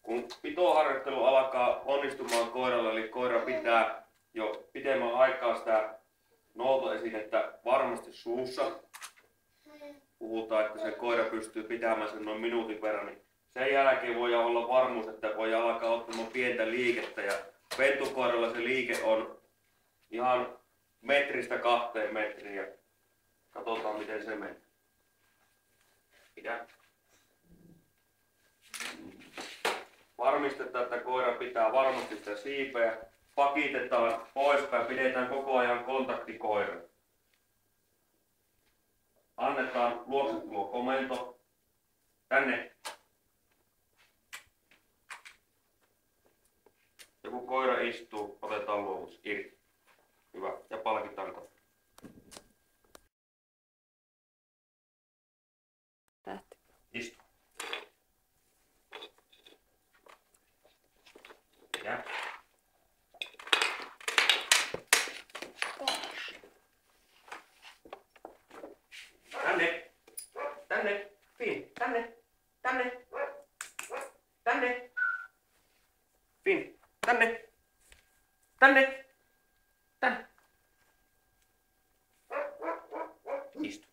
Kun pitoharjoittelu alkaa onnistumaan koiralla, eli koira pitää jo pidemmän aikaa sitä noutoesinettä varmasti suussa. Puhutaan, että se koira pystyy pitämään sen noin minuutin verran, niin sen jälkeen voi olla varmuus, että voi alkaa ottamaan pientä liikettä. Ja pentukoiralla se liike on ihan metristä 2 metriä. Katsotaan miten se menee. Pidä. Varmistetaan, että koira pitää varmasti sitä siipeä. Pakitetaan poispäin, pidetään koko ajan kontakti koiraan. Annetaan luoksetulokomento. Tänne. Ja kun koira istuu, otetaan luovutus irti. Hyvä. Ja palkitaan koira. Istu. Ja. Tänne. Tänne. Fin. Tänne. Tänne. Tänne. Fin. Tänne. Tänne. Tänne. Istu.